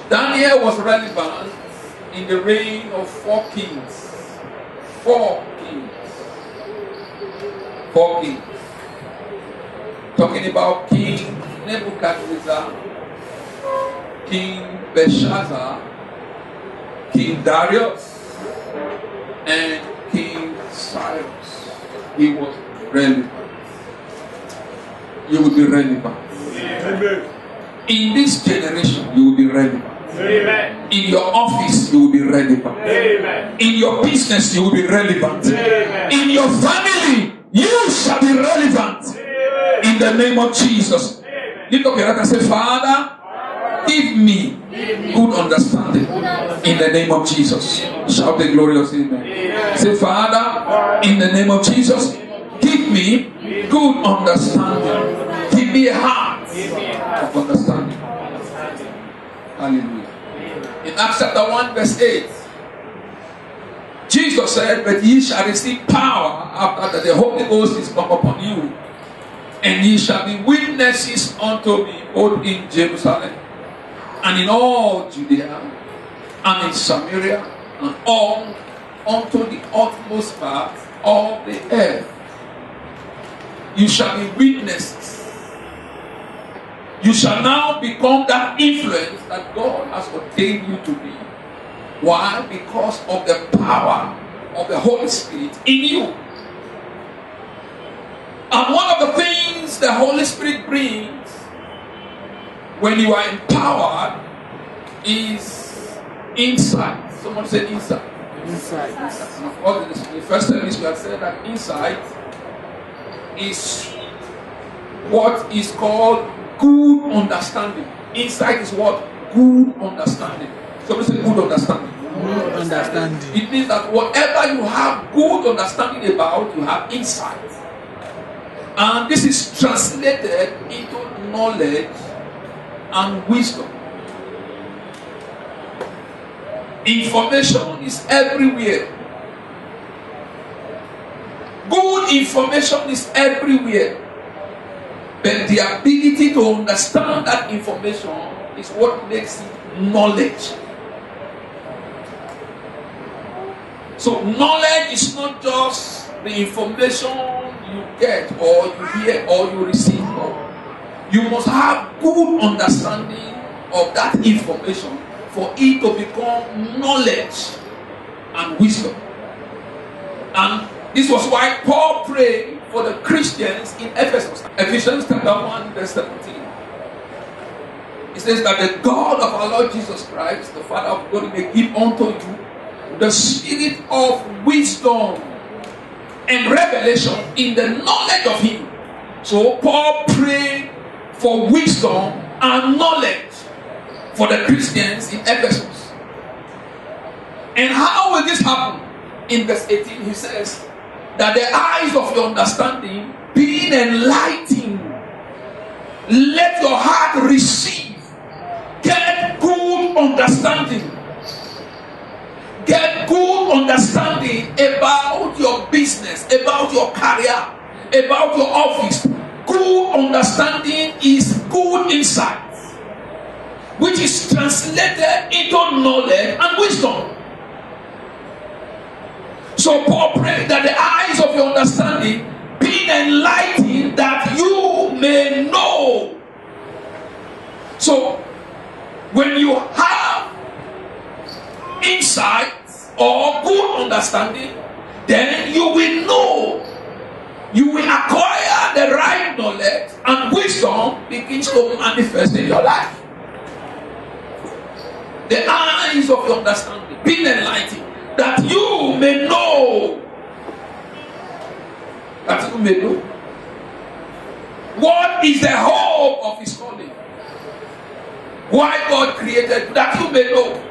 Daniel was relevant in the reign of 4 kings. 4 kings. 4 kings. Talking about King Nebuchadnezzar, King Belshazzar, King Darius, and King Cyrus. He was relevant. You will be relevant. Amen. In this generation, you will be relevant. Amen. In your office, you will be relevant. Amen. In your business, you will be relevant. Amen. In your family, you shall be relevant. Amen. In the name of Jesus. Amen. Lift up your hand and say, Father, give me good understanding. In the name of Jesus. Shout the glorious amen. Amen. Say, Father, in the name of Jesus, give me good understanding. Give me a heart of understanding. Hallelujah. In Acts chapter 1 verse 8, Jesus said, but ye shall receive power after that the Holy Ghost is come upon you, and ye shall be witnesses unto me both in Jerusalem and in all Judea and in Samaria and all unto the utmost part of the earth. You shall be witnesses. You shall now become that influence that God has ordained you to be. Why? Because of the power of the Holy Spirit in you. And one of the things the Holy Spirit brings when you are empowered is insight. Someone said insight. Insight. And of course, in the first service we have said that insight is what is called good understanding. Insight is what? Good understanding. Somebody say good understanding. Good understanding. It means that whatever you have good understanding about, you have insight. And this is translated into knowledge and wisdom. Information is everywhere. Good information is everywhere. But the ability to understand that information is what makes it knowledge. So knowledge is not just the information you get or you hear or you receive. You must have good understanding of that information for it to become knowledge and wisdom. And this was why Paul prayed for the Christians in Ephesus. Ephesians chapter 1 verse 17. It says that the God of our Lord Jesus Christ, the Father of God, may give unto you the spirit of wisdom and revelation in the knowledge of Him. So Paul prayed for wisdom and knowledge for the Christians in Ephesus. And how will this happen? In verse 18 he says that the eyes of your understanding being enlightened, let your heart receive. Get good understanding. Get good understanding about your business, about your career, about your office. Good understanding is good insight, which is translated into knowledge and wisdom. So Paul prayed that the eyes of your understanding being enlightened, that you may know. So when you have insight or good understanding, then you will know. You will acquire the right knowledge, and wisdom begins to manifest in your life. The eyes of your understanding being enlightened, that you may know. That you may know. What is the hope of His calling? Why God created, that you may know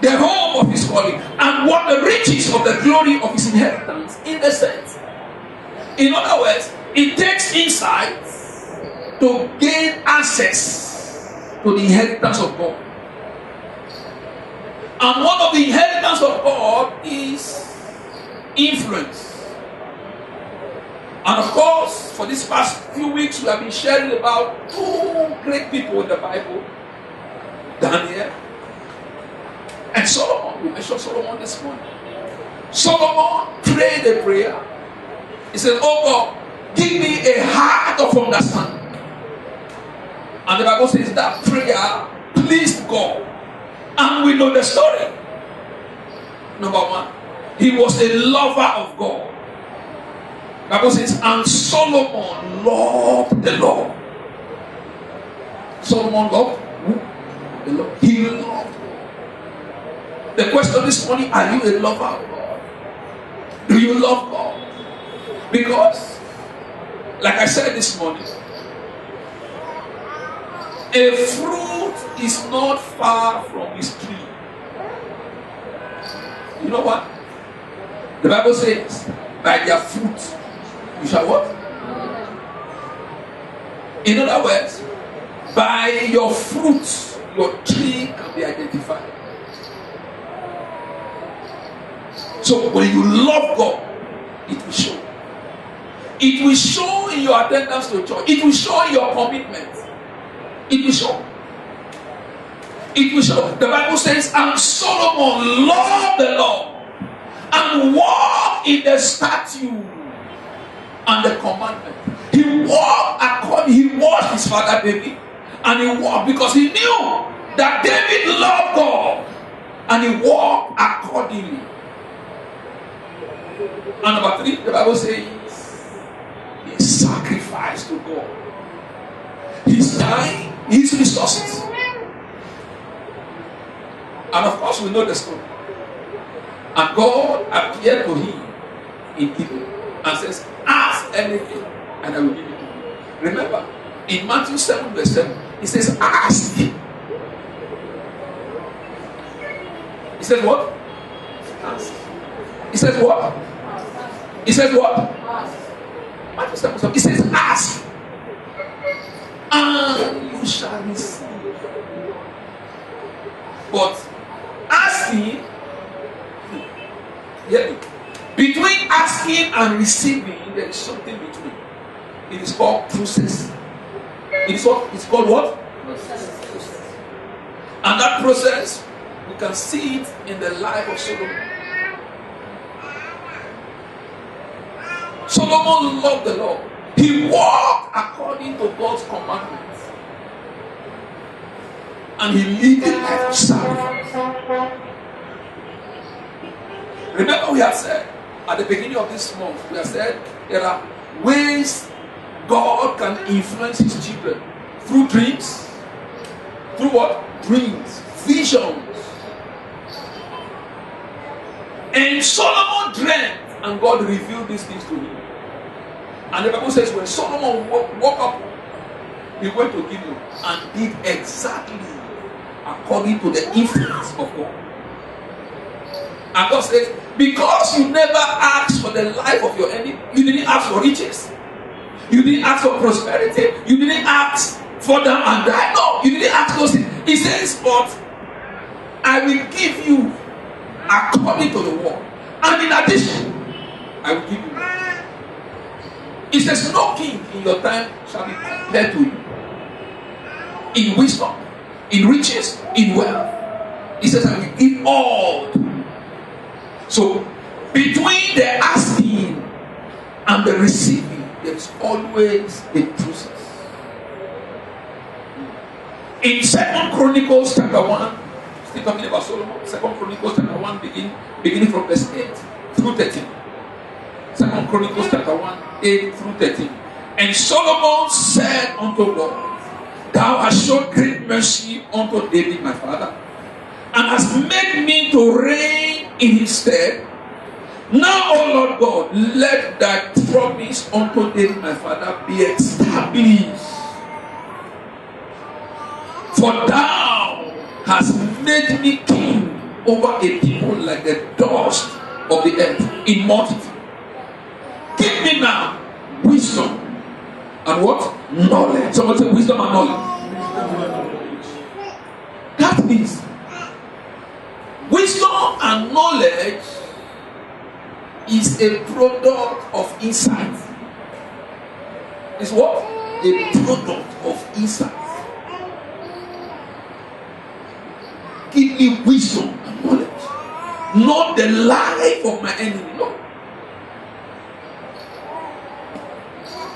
the hope of His calling, and what the riches of the glory of His inheritance in the saints. In other words, it takes insight to gain access to the inheritance of God. And one of the inheritance of God is influence. And of course, for these past few weeks, we have been sharing about two great people in the Bible. Daniel, and Solomon. We mentioned Solomon this morning. Solomon prayed a prayer. He said, "Oh God, give me a heart of understanding." And the Bible says that prayer pleased God. And we know the story. Number one, he was a lover of God. The Bible says, and Solomon loved the Lord. Solomon loved who? The Lord. He loved God. The question this morning, are you a lover of God? Do you love God? Because, like I said this morning, a fruit is not far from his tree. You know what? The Bible says, by their fruit, you shall what? In other words, by your fruit, your tree can be identified. So when you love God, it will show. It will show in your attendance to church. It will show in your commitment. It will show. It will show. The Bible says, and Solomon loved the Lord and walked in the statute and the commandment. He walked according. He watched his father David, and he walked because he knew that David loved God, and he walked accordingly. And number three, the Bible says, he sacrificed to God his time, his resources. And of course, we know the story. And God appeared to him in Eden and says, ask anything, and I will give it to you. Remember, in Matthew 7, verse 7, he says, ask. He says what? Ask. He says what? He says what? Matthew 7, 7. He says, ask, and you shall receive. But asking, hear me, between asking and receiving, there is something between. It is called process. It is what? It's called what? Process. And that process, we can see it in the life of Solomon. Solomon loved the Lord. He walked according to God's commandments. And he lived a life of sacrifice. Remember, we have said at the beginning of this month, we have said there are ways God can influence his children. Through dreams. Through what? Dreams. Visions. And Solomon dreamt, and God revealed these things to him. And the Bible says when Solomon woke up, he went to Gideon and did exactly according to the influence of God. And God says, because you never asked for the life of your enemy, you didn't ask for riches, you didn't ask for prosperity, you didn't ask for them and die. No, you didn't ask those things. He says, but I will give you according to the word. And in addition, I will give you more. He says, no king in your time shall be compared to you. In wisdom, in riches, in wealth. He says, I will give all to you. So, between the asking and the receiving, there is always a process. In 2 Chronicles chapter 1, still talking about Solomon, 2 Chronicles chapter 1, beginning from verse 8 through 13. 2 Chronicles chapter 1, 8 through 13. And Solomon said unto God, thou hast showed great mercy unto David my father, and hast made me to reign in his stead. Now, O Lord God, let thy promise unto David my father be established. For thou hast made me king over a people like the dust of the earth in multitude. Give me now wisdom and what? Knowledge. Someone say wisdom and knowledge. That means wisdom and knowledge is a product of insight. It's what? A product of insight. me wisdom and knowledge. Not the life of my enemy. No.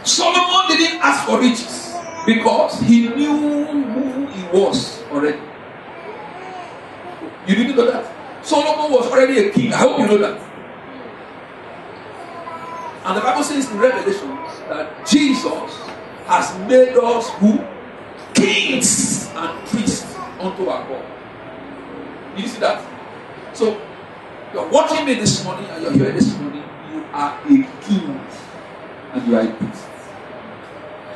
Solomon didn't ask for riches because he knew who he was already. You didn't know that? Solomon was already a king. I hope you know that. And the Bible says in Revelation that Jesus has made us who? Kings and priests unto our God. Did you see that? So, you're watching me this morning and you're here this morning, you are a king and you are a priest.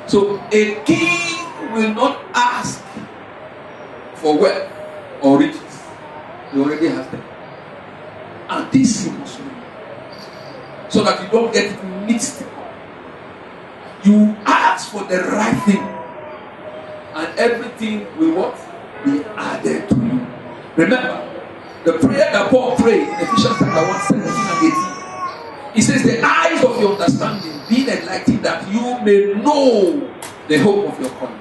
So, a king will not ask for wealth or riches. He already has them. And this you must know. So that you don't get mixed up. You ask for the right thing. And everything will what? Be added to you. Remember, the prayer that Paul prayed in Ephesians chapter 1, 17 and 18. He says, the eyes of your understanding being enlightened, that you may know the hope of your calling,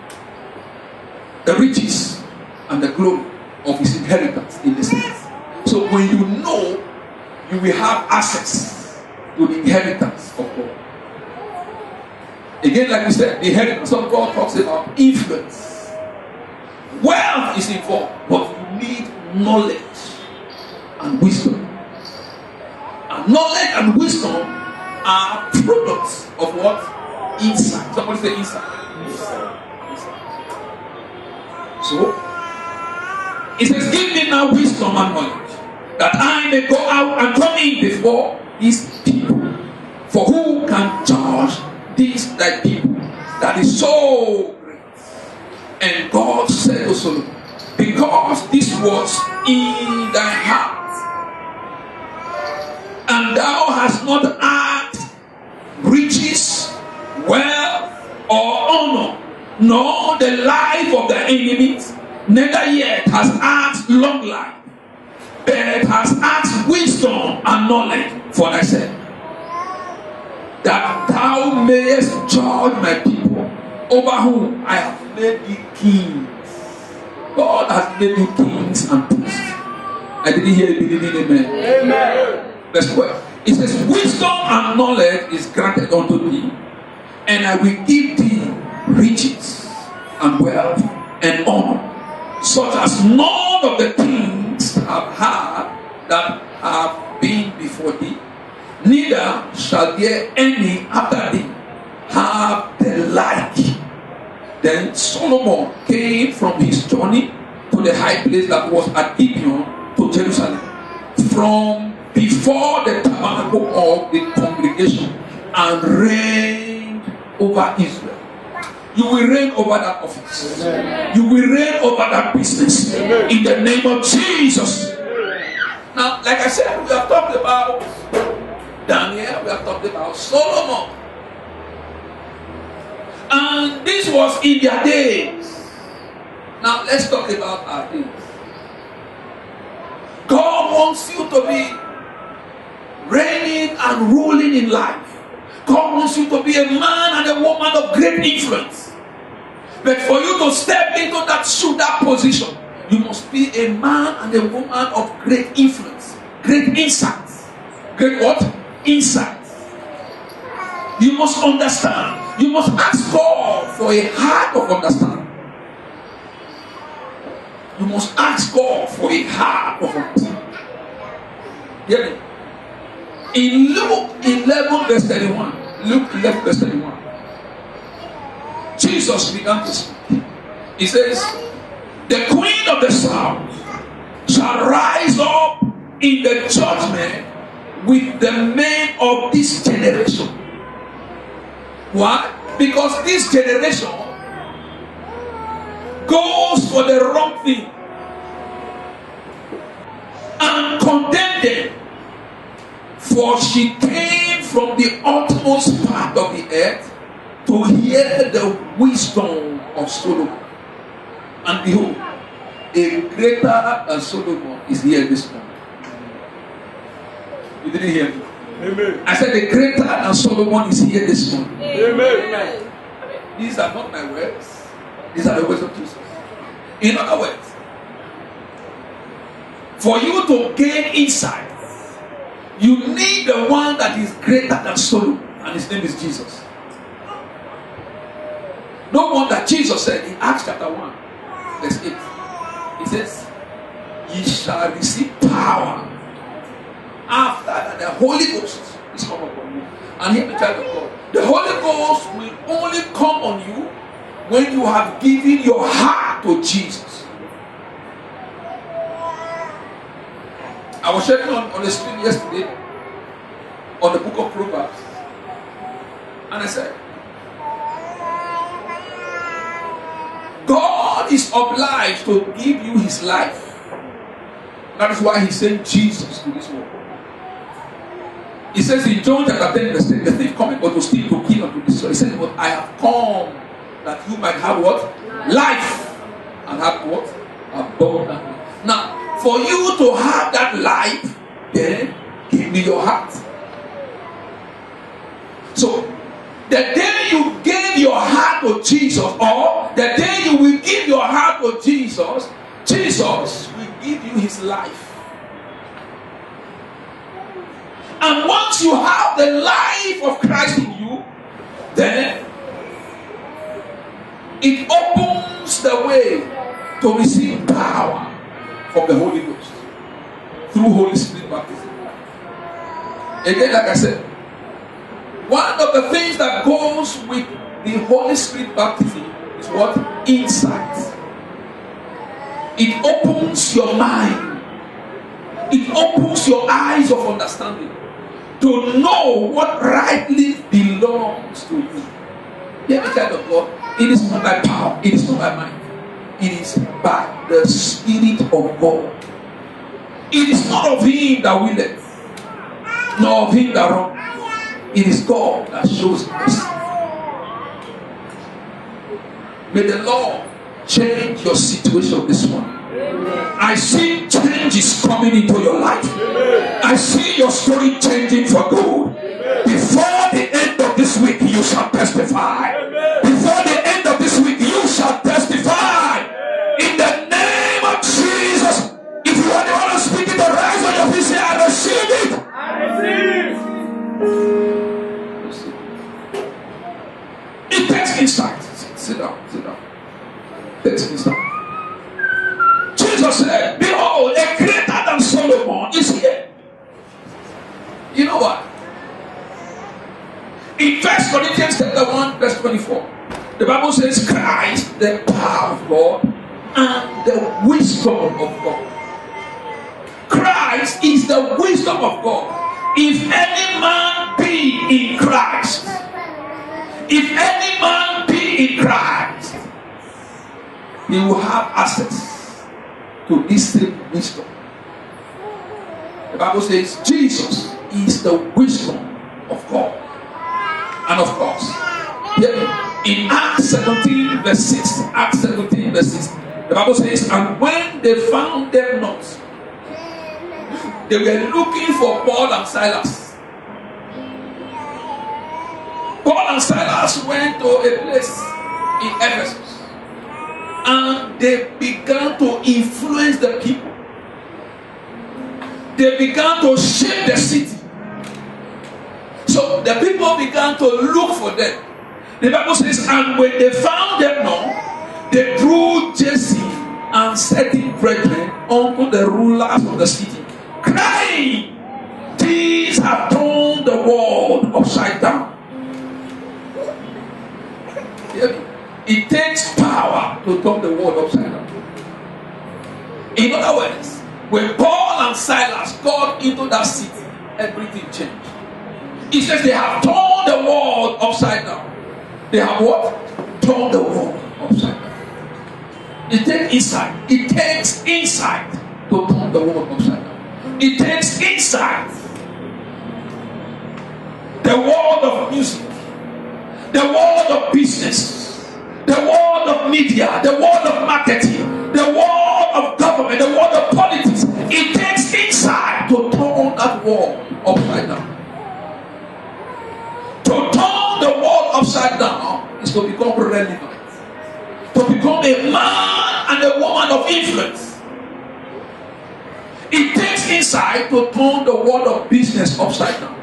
the riches and the glory of his inheritance in the saints. So when you know, you will have access to the inheritance of God. Again, like we said, the inheritance of God talks about influence. Wealth is involved, but you need knowledge and wisdom. And knowledge and wisdom are products of what? Insight. Somebody say insight. So, it says, give me now wisdom and knowledge, that I may go out and come in before his people. For who can judge these thy people that is so great? And God said to Solomon, because this was in thy heart, and thou hast not asked riches, wealth, or honor, nor the life of the enemies, neither yet has asked long life, but has asked wisdom and knowledge for thyself, that thou mayest judge my people, over whom I have made thee kings. God has made you kings and priests. I didn't hear you believing amen. Amen. Verse 12. It says, wisdom and knowledge is granted unto thee, and I will give thee riches and wealth and honor, such as none of the kings have had that have been before thee, neither shall there any after thee have the like. Then Solomon came from his journey to the high place that was at Gibeon to Jerusalem, from before the tabernacle of the congregation, and reigned over Israel. You will reign over that office. Amen. You will reign over that business. Amen. In the name of Jesus. Now, like I said, we have talked about Daniel, we have talked about Solomon. And this was in their days. Now, let's talk about our days. God wants you to be reigning and ruling in life. God wants you to be a man and a woman of great influence. But for you to step into that position, you must be a man and a woman of great influence, great insights. Great what? Insights. You must understand. You must ask God for a heart of understanding. You must ask God for a heart of understanding. Hear me? In Luke 11 verse 31, Luke 11 verse 31, Jesus began to speak. He says, the queen of the south shall rise up in the judgment with the men of this generation. Why? Because this generation goes for the wrong thing and condemn them. For she came from the utmost part of the earth to hear the wisdom of Solomon. And behold, a greater than Solomon is here this morning. You didn't hear me? Amen. I said the greater than Solomon is here this morning. Amen. These are not my words. These are the words of Jesus. In other words, For you to gain insight, you need the one that is greater than Solomon, and his name is Jesus. No wonder Jesus said in Acts chapter 1, verse 8, he says, ye shall receive power after that the Holy Ghost is come upon you. And here, the child of God, the Holy Ghost will only come on you when you have given your heart to Jesus. I was sharing on the screen yesterday on the book of Proverbs, and I said, God is obliged to give you his life. That is why he sent Jesus to this world. He says in John chapter 10, verse 10, the thief cometh but to steal, to kill, and to destroy. He says, but I have come that you might have what? Life. And have what? Abundantly. Now, for you to have that life, then give me your heart. So, the day you gave your heart to Jesus, or the day you will give your heart to Jesus, Jesus will give you his life. And once you have the life of Christ in you, then it opens the way to receive power from the Holy Ghost through Holy Spirit baptism. Again, like I said, one of the things that goes with the Holy Spirit baptism is what? Insight. It opens your mind. It opens your eyes of understanding to know what rightly belongs to you. Hear me, child of God. It is not by power. It is not by might. It is by the Spirit of God. It is not of him that willeth, nor of him that wrongeth. It is God that shows mercy. May the Lord change your situation this morning. I see changes coming into your life. I see your story changing for good. Before the end of this week, you shall testify. Before the end of this week, you shall testify. In the name of Jesus. If you are the one speaking, the rise on your feet, say, I receive it. I receive. It takes insight. Sit down. It takes insight. Jesus said, behold, a greater than Solomon is here. You know what? In 1 Corinthians chapter 1, verse 24, the Bible says, Christ, the power of God and the wisdom of God. Christ is the wisdom of God. If any man be in Christ, if any man be in Christ, he will have access to this same wisdom. The Bible says Jesus is the wisdom of God. And of course, in Acts 17 verse 6, Acts 17 verse 6, the Bible says, and when they found them not, they were looking for Paul and Silas. Paul and Silas went to a place in Ephesus, and they began to influence the people. They began to shape the city. So the people began to look for them. The Bible says, and when they found them not, they drew Jesse and certain brethren unto the rulers of the city, crying, these have turned the world upside down. It takes power to turn the world upside down. In other words, when Paul and Silas got into that city, everything changed. It says they have turned the world upside down. They have what? Turned the world upside down. It takes insight. It takes insight to turn the world upside down. It takes insight. The world of music, the world of business, the world of media, the world of marketing, the world of government, the world of politics. It takes insight to turn that world upside down. To turn the world upside down is to become relevant, to become a man and a woman of influence. It takes insight to turn the world of business upside down.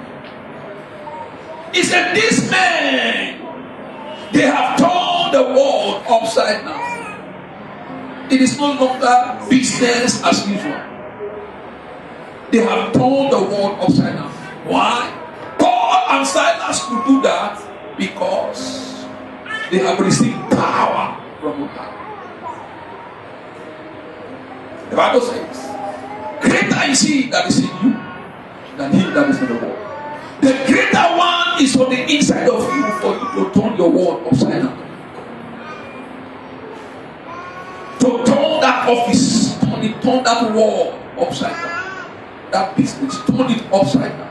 He said, these men, they have turned the world upside down. It is no longer business as usual. They have turned the world upside down. Why? Paul and Silas could do that because they have received power from God. The Bible says, greater is he that is in you than he that is in the world. The greater one is on the inside of you for you to turn your world upside down. To turn that office, turn that world upside down. That business, turn it upside down.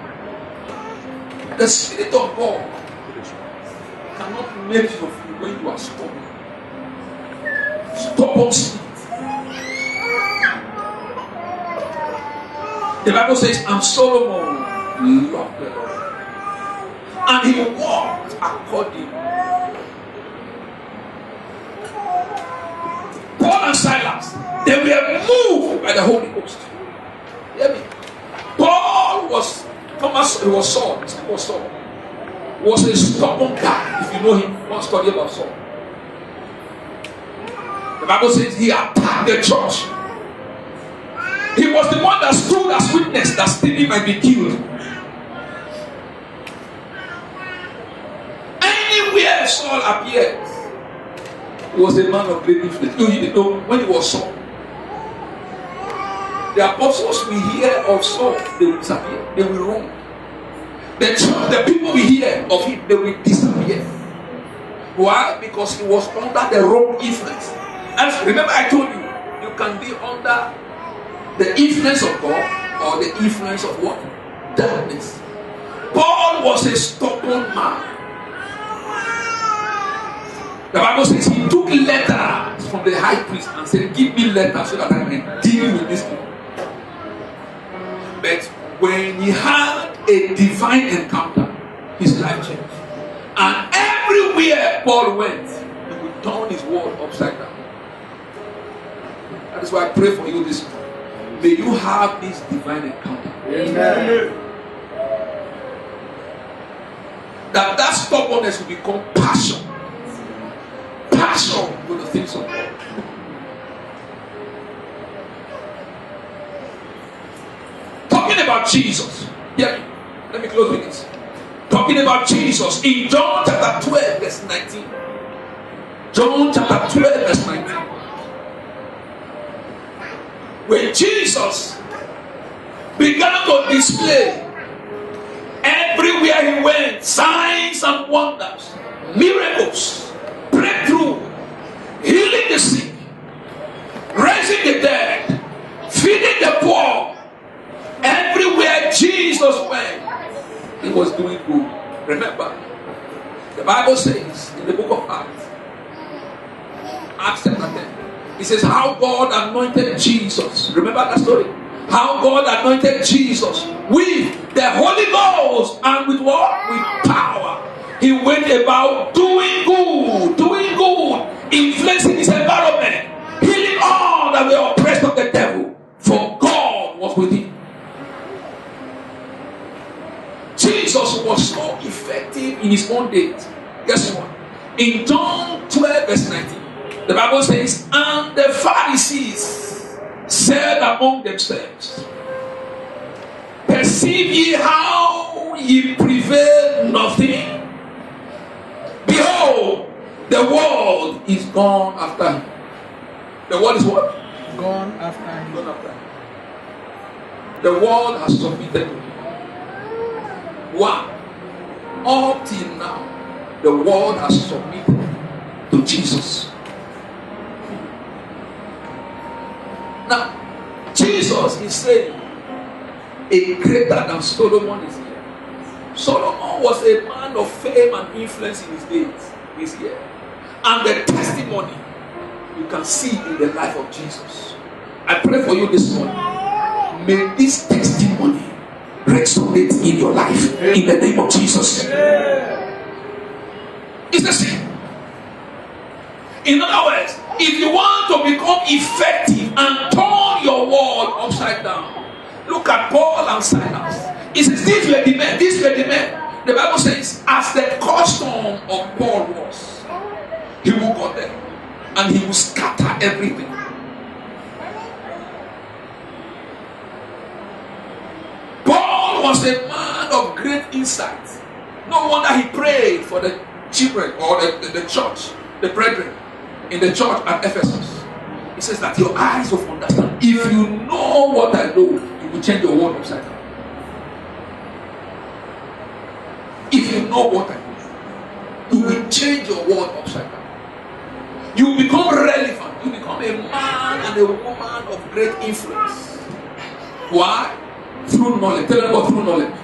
The Spirit of God cannot make use of you when you are stubborn. Stubborn spirit. The Bible says, and Solomon loved the Lord, and he walked according. Paul and Silas, they were moved by the Holy Ghost. Hear me? Paul was Saul. His name was Saul. Was a stubborn guy. If you know him, one study about Saul. The Bible says he attacked the church. He was the one that stood as witness that Stephen might be killed. Anywhere Saul appeared, he was a man of great influence. You know, when he was Saul, the apostles we hear of Saul, they will disappear, they will run. The people we hear of him, they will disappear. Why? Because he was under the wrong influence. And remember, I told you, you can be under the influence of God or the influence of what? Darkness. Paul was a stubborn man. The Bible says he took letters from the high priest and said, give me letters so that I can deal with this people. But when he had a divine encounter, his life changed. And everywhere Paul went, he would turn his world upside down. That is why I pray for you this morning. May you have this divine encounter. Amen. That stubbornness will become passion. Passion for the things of God. Talking about Jesus. Yeah, let me close with this. Talking about Jesus in John chapter 12, verse 19. John chapter 12, verse 19. When Jesus began to display everywhere he went, signs and wonders, miracles, breakthrough, healing the sick, raising the dead, feeding the poor. Everywhere Jesus went, he was doing good. Remember, the Bible says in the book of Acts, Acts chapter 10, it says how God anointed Jesus. Remember that story? How God anointed Jesus with the Holy Ghost and with what? With power. He went about doing good, influencing his environment, healing all that were oppressed of the devil. For God was with him. Jesus was so effective in his own days. Guess what? In John 12, verse 19. The Bible says, and the Pharisees said among themselves, perceive ye how ye prevail nothing? Behold, the world is gone after him. The world is what? Gone after him. Gone after him. The world has submitted to him. One, up till now, the world has submitted to Jesus. Now, Jesus is saying, a greater than Solomon is here. Solomon was a man of fame and influence in his days. He's here. And the testimony you can see in the life of Jesus. I pray for you this morning. May this testimony resonate in your life in the name of Jesus. It's the same. In other words, if you want to become effective and turn your world upside down, Look at Paul and Silas. He says, these were the men, these were the men. The Bible says, as the custom of Paul was, he will go there and he will scatter everything. Paul was a man of great insight. No wonder he prayed for the children or the church, the brethren in the church at Ephesus. He says that your eyes of understanding, if you know what I know, you will change your world upside down. If you know what I know, you will change your world upside down. You become relevant. You become a man and a woman of great influence. Why? Through knowledge. Tell them about through knowledge.